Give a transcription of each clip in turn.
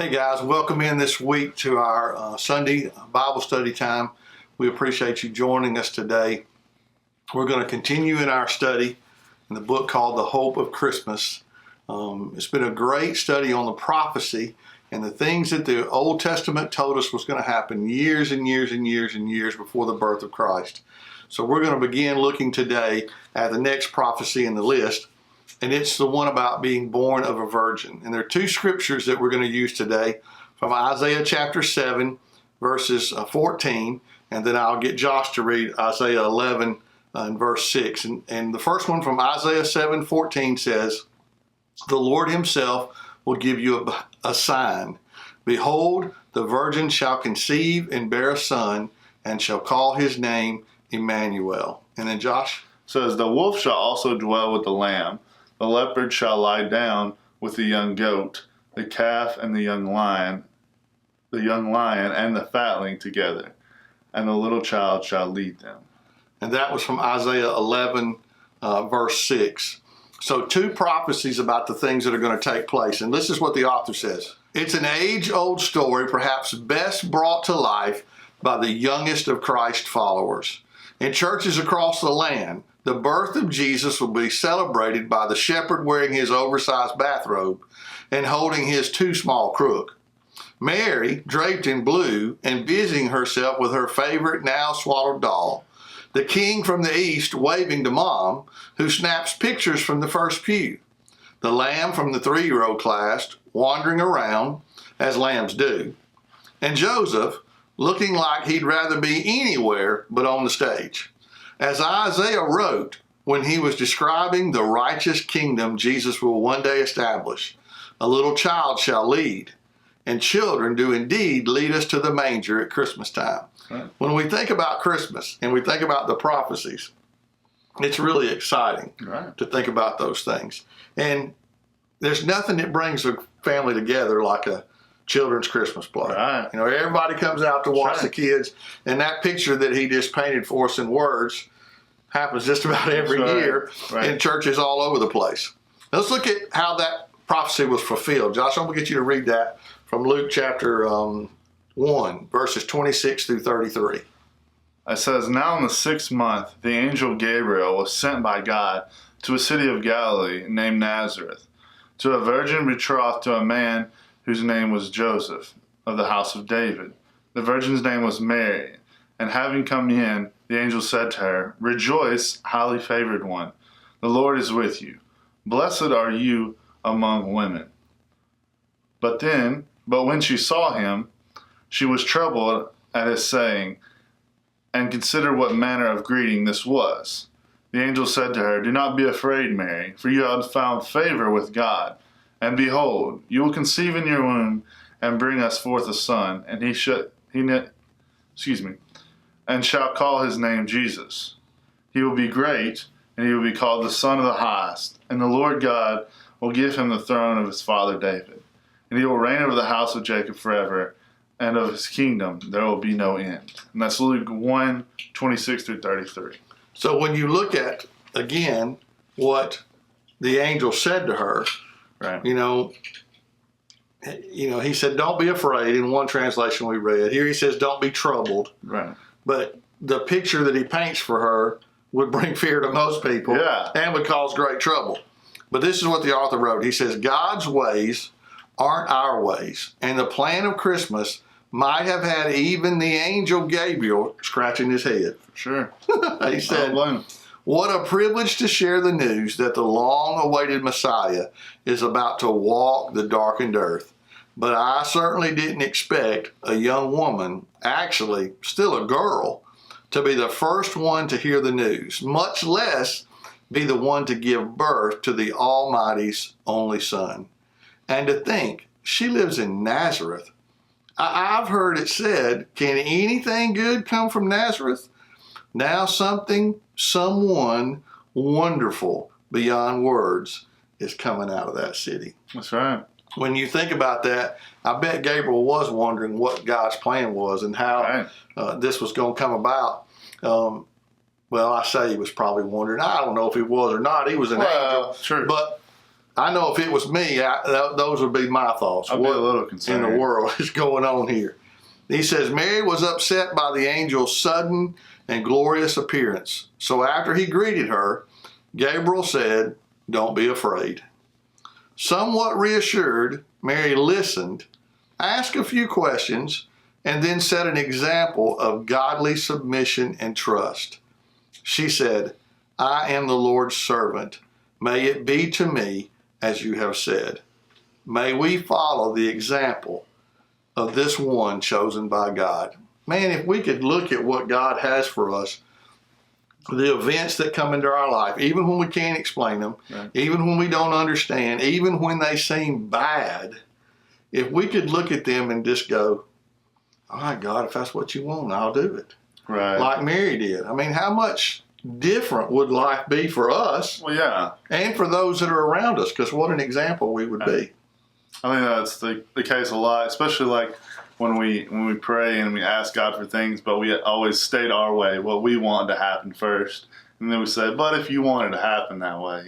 Hey guys, welcome in this week to our Sunday Bible study time. We appreciate you joining us today. We're going to continue in our study in the book called The Hope of Christmas. It's been a great study on the prophecy and the things that the Old Testament told us was going to happen years and years and years and years before the birth of Christ. So we're going to begin looking today at the next prophecy in the list. And it's the one about being born of a virgin. And there are two scriptures that we're going to use today from Isaiah chapter 7, verses 14. And then I'll get Josh to read Isaiah 11 and verse 6. And the first one from Isaiah 7:14 says, "The Lord himself will give you a sign. Behold, the virgin shall conceive and bear a son, and shall call his name Emmanuel." And then Josh says, "The wolf shall also dwell with the lamb. The leopard shall lie down with the young goat, the calf and the young lion and the fatling together, and the little child shall lead them." And that was from Isaiah 11, verse 6. So two prophecies about the things that are going to take place. And this is what the author says. It's an age-old story, perhaps best brought to life by the youngest of Christ followers. In churches across the land, the birth of Jesus will be celebrated by the shepherd wearing his oversized bathrobe and holding his too small crook. Mary, draped in blue and busying herself with her favorite now swallowed doll. The king from the east waving to mom, who snaps pictures from the first pew. The lamb from the 3-year-old class wandering around, as lambs do. And Joseph, looking like he'd rather be anywhere but on the stage. As Isaiah wrote when he was describing the righteous kingdom Jesus will one day establish, "A little child shall lead, and children do indeed lead us to the manger at Christmas time." Right. When we think about Christmas and we think about the prophecies, it's really exciting to think about those things. And there's nothing that brings a family together like a children's Christmas play. Right. You know, everybody comes out to watch the kids, and that picture that he just painted for us in words happens just about every year in churches all over the place. Let's look at how that prophecy was fulfilled. Josh, I'm going to get you to read that from Luke chapter 1, verses 26 through 33. It says, "Now in the 6th month, the angel Gabriel was sent by God to a city of Galilee named Nazareth, to a virgin betrothed to a man whose name was Joseph, of the house of David. The virgin's name was Mary. And having come in, the angel said to her, 'Rejoice, highly favored one. The Lord is with you. Blessed are you among women.' But when she saw him, she was troubled at his saying, and considered what manner of greeting this was. The angel said to her, 'Do not be afraid, Mary, for you have found favor with God. And behold, you will conceive in your womb and bring us forth a son, and and shall call his name Jesus. He will be great, and he will be called the Son of the Highest. And the Lord God will give him the throne of his father David. And he will reign over the house of Jacob forever, and of his kingdom there will be no end.'" And that's Luke 1, 26 through 33. So when you look at, again, what the angel said to her, you know, he said, "Don't be afraid." In one translation we read. Here he says, "Don't be troubled." Right. But the picture that he paints for her would bring fear to most people and would cause great trouble. But this is what the author wrote. He says, "God's ways aren't our ways, and the plan of Christmas might have had even the angel Gabriel scratching his head." Sure. He said, "What a privilege to share the news that the long-awaited Messiah is about to walk the darkened earth. But I certainly didn't expect a young woman, actually still a girl, to be the first one to hear the news, much less be the one to give birth to the Almighty's only Son. And to think, she lives in Nazareth. I've heard it said, can anything good come from Nazareth? Now someone wonderful beyond words is coming out of that city." That's right. When you think about that, I bet Gabriel was wondering what God's plan was and how this was going to come about. Well, I say he was probably wondering. I don't know if he was or not. He was an angel. True. But I know if it was me, those would be my thoughts. I'd be a little concerned. In the world is going on here? He says, Mary was upset by the angel's sudden and glorious appearance. So after he greeted her, Gabriel said, "Don't be afraid." Somewhat reassured, Mary listened, asked a few questions, and then set an example of godly submission and trust. She said, "I am the Lord's servant. May it be to me as you have said." May we follow the example of this one chosen by God. Man, if we could look at what God has for us, the events that come into our life, even when we can't explain them, right, even when we don't understand, even when they seem bad, if we could look at them and just go, all right, God, if that's what you want, I'll do it. Right. Like Mary did. I mean, how much different would life be for us Well, yeah. and for those that are around us? Because what an example we would be. I think that's the case a lot, especially like when we pray and we ask God for things, but we always state our way, what we want to happen first. And then we say, but if you want it to happen that way,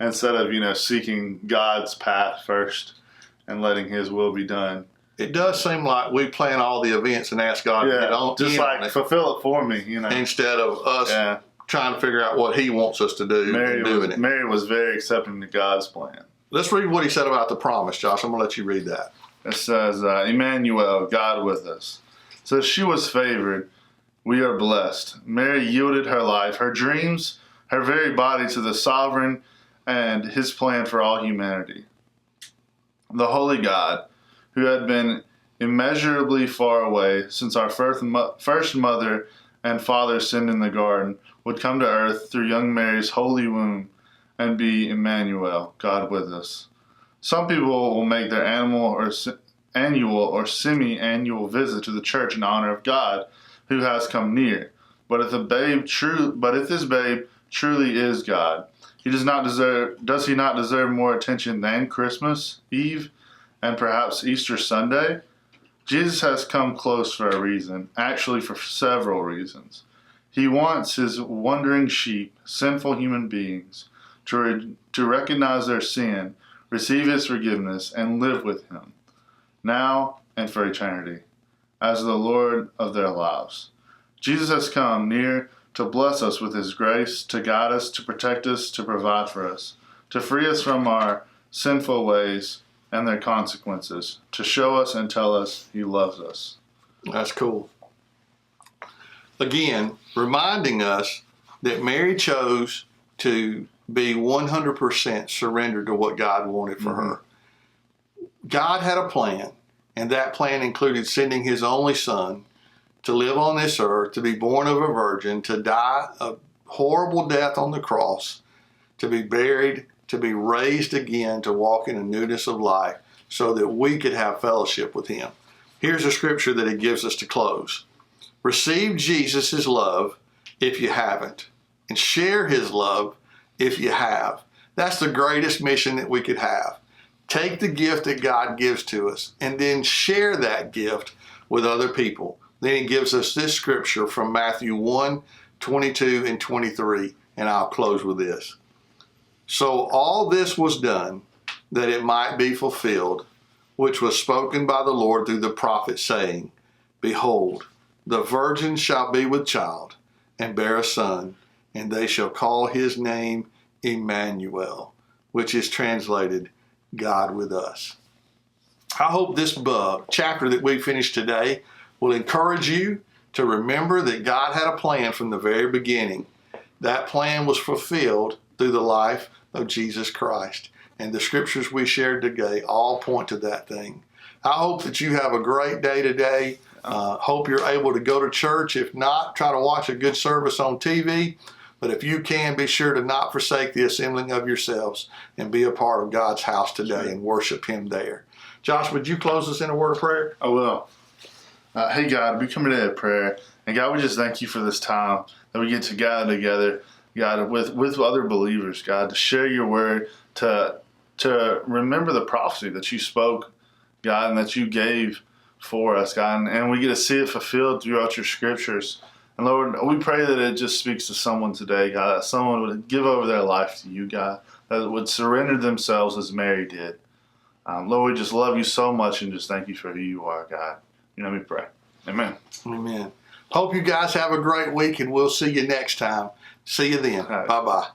instead of, seeking God's path first and letting his will be done. It does seem like we plan all the events and ask God to get on, just like it, fulfill it for me, instead of us trying to figure out what he wants us to do and doing it. Mary was very accepting to God's plan. Let's read what he said about the promise, Josh. I'm going to let you read that. It says, Emmanuel, God with us. It says, she was favored. We are blessed. Mary yielded her life, her dreams, her very body to the sovereign and his plan for all humanity. The holy God, who had been immeasurably far away since our first mother and father sinned in the garden, would come to earth through young Mary's holy womb and be Emmanuel, God with us. Some people will make their annual or semi-annual visit to the church in honor of God, who has come near. But if this babe truly is God, does he not deserve more attention than Christmas Eve and perhaps Easter Sunday? Jesus has come close for a reason, actually for several reasons. He wants his wandering sheep, sinful human beings, to recognize their sin, receive his forgiveness, and live with him, now and for eternity, as the Lord of their lives. Jesus has come near to bless us with his grace, to guide us, to protect us, to provide for us, to free us from our sinful ways and their consequences, to show us and tell us he loves us. That's cool. Again, reminding us that Mary chose to be 100% surrendered to what God wanted for her. God had a plan, and that plan included sending his only son to live on this earth, to be born of a virgin, to die a horrible death on the cross, to be buried, to be raised again, to walk in a newness of life so that we could have fellowship with him. Here's a scripture that he gives us to close. Receive Jesus' love if you haven't, and share his love if you have. That's the greatest mission that we could have. Take the gift that God gives to us and then share that gift with other people. Then he gives us this scripture from Matthew 1:22 and 23, and I'll close with this. So all this was done that it might be fulfilled, which was spoken by the Lord through the prophet, saying, Behold, the virgin shall be with child and bear a son, and they shall call his name Emmanuel, which is translated God with us. I hope this chapter that we finished today will encourage you to remember that God had a plan from the very beginning. That plan was fulfilled through the life of Jesus Christ. And the scriptures we shared today all point to that thing. I hope that you have a great day today. Hope you're able to go to church. If not, try to watch a good service on TV. But if you can, be sure to not forsake the assembling of yourselves and be a part of God's house today and worship him there. Josh, would you close us in a word of prayer? I will. Hey, God, we come today at prayer. And God, we just thank you for this time that we get to gather together, God, with other believers, God, to share your word, to remember the prophecy that you spoke, God, and that you gave for us, God. And we get to see it fulfilled throughout your scriptures. And Lord, we pray that it just speaks to someone today, God, that someone would give over their life to you, God, that would surrender themselves as Mary did. Lord, we just love you so much and just thank you for who you are, God. You know, we pray. Amen. Amen. Hope you guys have a great week, and we'll see you next time. See you then. Right. Bye-bye.